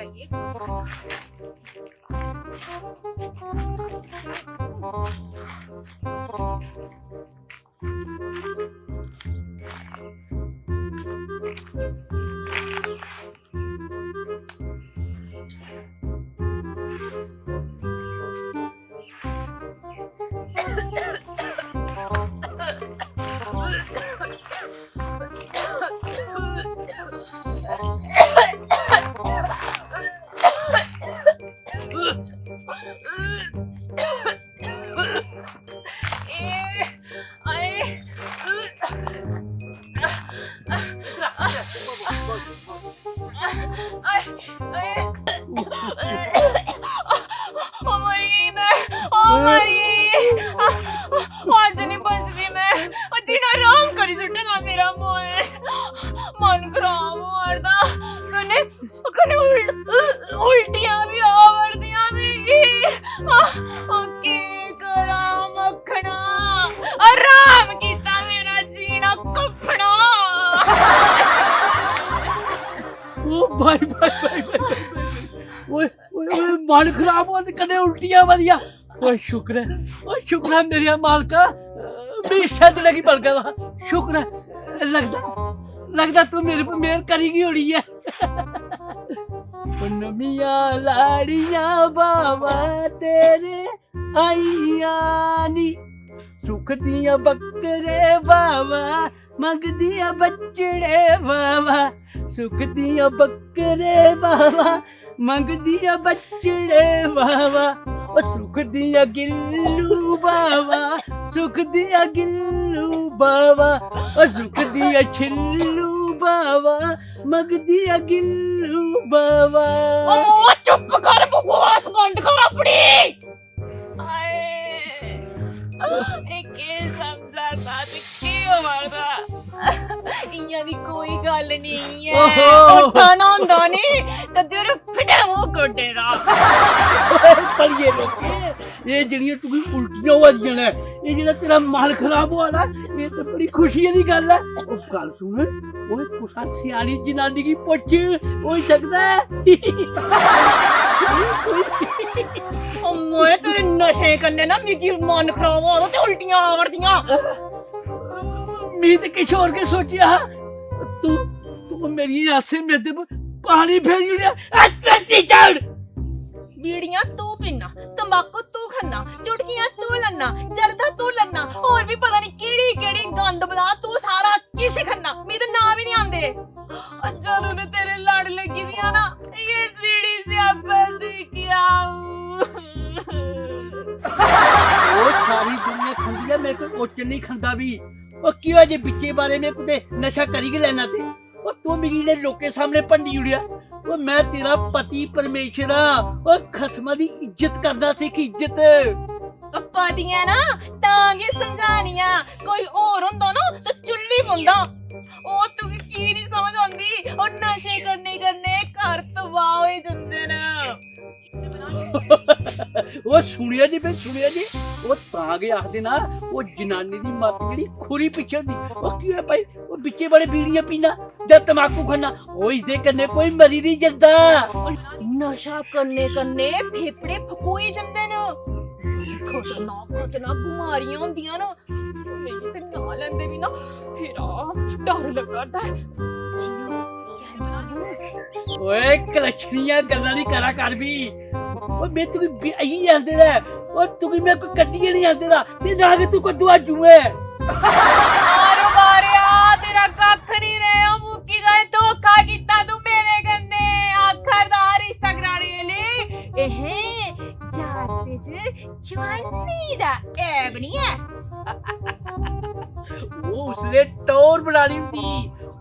चाहिए। भाई भाई भाई ओए ओए मन खराब हो ते कने उल्टियां वधिया ओए शुक्र है मेरे मालका मेरी सद लगी बलका दा शुक्र है लगदा तू मेरे पर मेहर करेगी होनी है नमिया लाड़िया बाबा तेरे आईया नी सुख दिया बकरे बाबा मंगदिया बच्चड़े बाबा सुख दिया बकरे बाबा मंगदिया बच्चड़े बाबा सुख दिया गिल्लू बाबा सुख दिया गिल्लू बाबा सुख दिया छिल्लू बाबा मंगदिया गिल्लू बाबा चुप कर बकवास बंद कर अपनी। इयां दी कोई गल नहीं है उठाना हुंदा नहीं ते तेरे फिटे मुंह गोडे दा पड़िए लोके ये जेड़ियां तू उल्टियां होइयां ने ये जेड़ा तेरा माल खराब हुआ ना ये तो बड़ी खुशी दी गल है उस गल सुन ओए कुसा सियाली जनानी की पुछ हो सकदा है मोए तेरे नशे करने ना मिगी मन खराब हो ते उल्टियां आवड़दियां मैं तो किश और के सोचिया तू मेरी आसे मेरे पे पानी फेर जुड़िया चढ़ बीड़ियां तू पीना तंबाकू तू खन्ना चुटकियां तू लन्ना जर्दा तू लन्ना और भी पता नहीं केड़ी केड़ी गंद बला तू सारा किश खन्ना मी तो नाम ही नहीं आंदे जरूर ने तेरे लड़ लगी दिया ना ये सीढ़ी से आपस क्या ओ सारी दुनिया खंदी है मेरे को ओचन नहीं खंदा भी ओ क्यों जे बिच्चे बारे में कुते नशा करी के लेना थे ओ तू मेरी ने लोके सामने पंडी उड़िया ओ मैं तेरा पति परमेश्वरा ओ खसमा दी इज्जत करदा सी की इज्जत पतियां ना तांगे समझानियां कोई और हुंदा ना तो चुल्ली पुंदा ओ तू की नहीं समझ आंदी और नशे करने घर तबाह होई जंदे ने ओ सुनिया जी ओ तांगे आखदे ना ओ जनानी दी मत जेड़ी खुरी पिछे होंदी ओ की है भाई ओ बिच्चे बड़े बीड़ियां पीना या तंबाकू खाना ओ इसदे कन्ने कोई मरी नहीं जंदा नशा करने फेफड़े फकोई जंदे ने खतरनाक बीमारियां होंदियां ना मेरी ते ना लेंदे भी ना फिरा डर लगदा है ओए कलछनियां गल्लां नहीं करा कर भी ओ मैं तू आई जांदे रे ओ तू भी मैं को कट्टिए नहीं आंदे दा ते ना के तू को दुआ जुए आरो बारिया तेरा कख नहीं रे ओ मुक्की गए धोखा कीता तू मेरे कन्ने आखर दा रिश्ता कराने ले एहे जाते च जवानी दा ऐब नहीं है वो उसने टोर बनानी हुंदी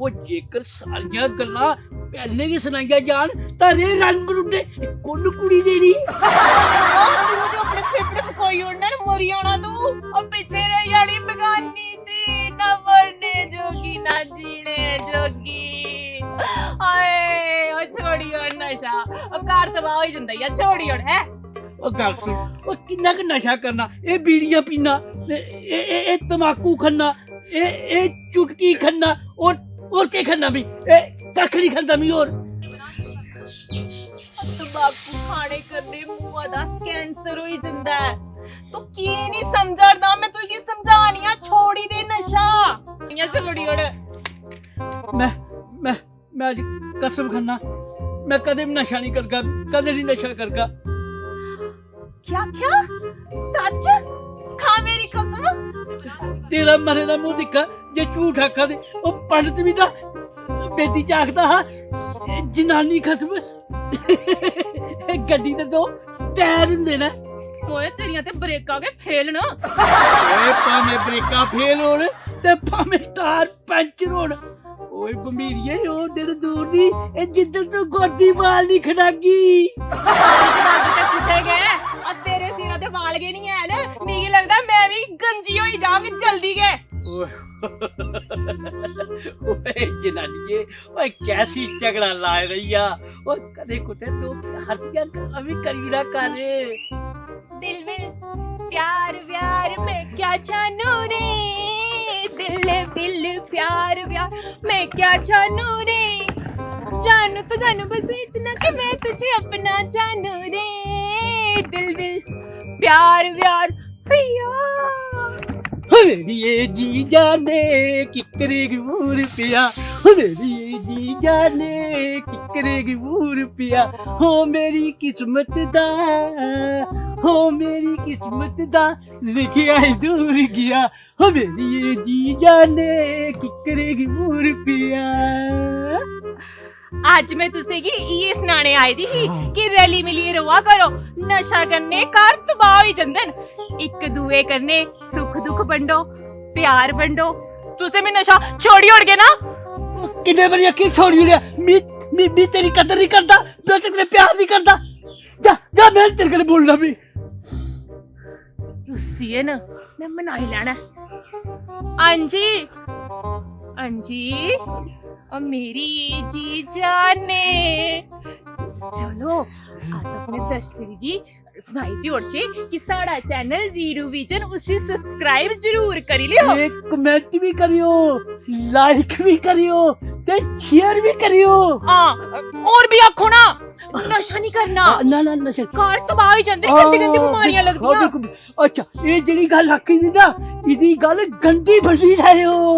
ओ जेकर सारियां गल्लां पहले की सुनाइया जान तारे रंग बरुंडे कोन कुड़ी देनी अपने फेफड़े फकोई उड़ना मरी आना तू और पीछे रह याली बेगानी थी ना मरने जोगी ना जीने जोगी हाय ओ छोड़ी और नशा ओ कार तबाह हो जंदा या छोड़ी और है ओ गल सुन ओ किन्ना क नशा करना ए बीड़ियां पीना ए तंबाकू खन्ना ए चुटकी खन्ना और के खन्ना भी ए कख नहीं खंदा मी और ਤੰਬਾਕੂ ਖਾਣੇ ਕਰਨੇ ਬੂਆ ਦਾ ਕੈਂਸਰ ਹੋਈ ਜਾਂਦਾ ਹੈ। ਤੂੰ ਕੀ ਨਹੀਂ ਸਮਝਦਾ, ਮੈਂ ਤੂੰ ਕੀ ਸਮਝਾਣੀ ਆ, ਛੋੜੀ ਦੇ ਨਸ਼ਾ ਇਹ ਛੋੜੀ ਹੁਣ। मैं आज कसम खाना मैं कदे भी नशा नहीं करगा, कदे नहीं नशा करगा। क्या क्या सच? खा मेरी कसम। तेरा मरे दा मुंह दिखा जे झूठ आखा दे। ओ पंडित भी ना बेटी च आखदा हा जनानी खसम गड्डी दे दो टायर हुंदे ने। ओए तेरियां ते ब्रेकां के फेल ना। ओए भाਵੇਂ ब्रेकां फेल होण ते भाਵੇਂ टायर पंचर होण। ओए बमीरिए ओ दिल दूर दी ए जिद्दर तू गोदी वाल नहीं खड़ागी। किथे गए? अब तेरे सिरा ते वाल गए नहीं है ना, मिगी लगदा मैं भी गंजी होई जाऊंगी जल्दी के। ओए जनानिए ओए कैसी झगड़ा ला रही आ। ओ कदे कुते तो हरदियां अभी करी ना करे। दिल विल प्यार व्यार मैं क्या जानू रे, दिल विल प्यार व्यार मैं क्या जानू रे, जानू तो जानू बस इतना कि मैं तुझे अपना जानू रे, दिल विल प्यार व्यार पिया। ये जी जाने किकरे गुर पिया, ये जी जाने किकरे गुर पिया। हो मेरी किस्मत दा, हो मेरी किस्मत दा लिखिया दूर गया। हो मेरी ये जी जाने किकरे गुर पिया। आज मैं तुसे की ये सुनाने आई थी कि रली मिलिए रवा करो, नशा करने कार तबाह ही जंदन, एक दुए करने सुख दुख बंडो प्यार बंडो। तुसे भी नशा छोड़ी उड़ गए ना। कितने बार यकीन छोड़ी उड़िया। मी तेरी कदर नहीं करता, मैं तेरे प्यार नहीं करता। जा जा मैं तेरे को बोलना भी। रुस्सी है ना, मैं मनाई लेना। अंजी अंजी और मेरी जी जाने चलो आज अपने दर्शकों की सुनाई थी और कि साड़ा चैनल जीरो विजन उसे सब्सक्राइब जरूर करी लियो, एक कमेंट भी करियो, लाइक भी करियो ते शेयर भी करियो। हाँ और भी आखो ना नशा नहीं करना। ना ना नशा कार तबाह ही जांदे, गंदी गंदी बीमारियां लगदियां। अच्छा ये जेड़ी गल आखी दी ना इदी गल गंदी बनी रहे हो।